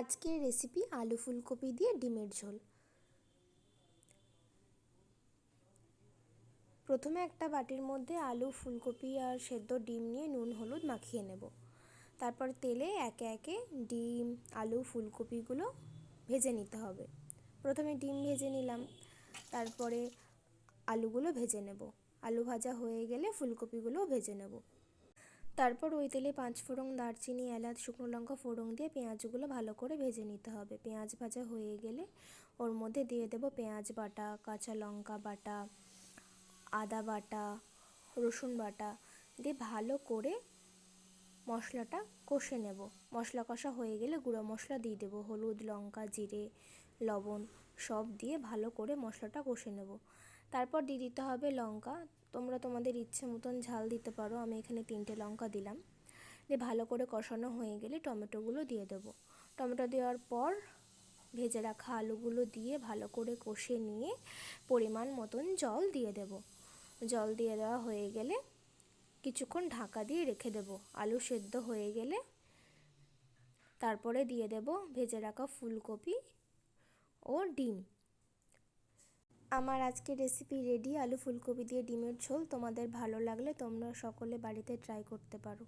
আজকের রেসিপি আলু ফুলকপি দিয়ে ডিমের ঝোল। প্রথমে একটা বাটির মধ্যে আলু ফুলকপি আর সেদ্ধ ডিম নিয়ে নুন হলুদ মাখিয়ে নেব। তারপর তেলে একে একে ডিম আলু ফুলকপিগুলো ভেজে নিতে হবে। প্রথমে ডিম ভেজে নিলাম, তারপরে আলুগুলো ভেজে নেব। আলু ভাজা হয়ে গেলে ফুলকপিগুলোও ভেজে নেব। তারপর ওই তেলে 5 ফোড়ন, দারচিনি, এলাচ, শুকনো লঙ্কা ফোড়ন দিয়ে পেঁয়াজগুলো ভালো করে ভেজে নিতে হবে। পেঁয়াজ ভাজা হয়ে গেলে ওর মধ্যে দিয়ে দেব পেঁয়াজ বাটা, কাঁচা লঙ্কা বাটা, আদা বাটা, রসুন বাটা দিয়ে ভালো করে মশলাটা কষে নেব। মশলা কষা হয়ে গেলে গুঁড়ো মশলা দিয়ে দেব, হলুদ, লঙ্কা, জিরে, লবণ সব দিয়ে ভালো করে মশলাটা কষে নেব। তারপর দিয়ে দিতে হবে লঙ্কা। তোমরা তোমাদের ইচ্ছে মতন ঝাল দিতে পারো, আমি এখানে 3টে লঙ্কা দিলাম। দিয়ে ভালো করে কষানো হয়ে গেলে টমেটোগুলো দিয়ে দেব। টমেটো দেওয়ার পর ভেজে রাখা আলুগুলো দিয়ে ভালো করে কষে নিয়ে পরিমাণ মতন জল দিয়ে দেব। জল দিয়ে দেওয়া হয়ে গেলে কিছুক্ষণ ঢাকা দিয়ে রেখে দেব। আলু সেদ্ধ হয়ে গেলে তারপরে দিয়ে দেব ভেজে রাখা ফুলকপি ও ডিম। আমার আজকে রেসিপি রেডি, আলু ফুলকপি দিয়ে ডিমের ঝোল। তোমাদের ভালো লাগলে তোমরা সকলে বাড়িতে ট্রাই করতে পারো।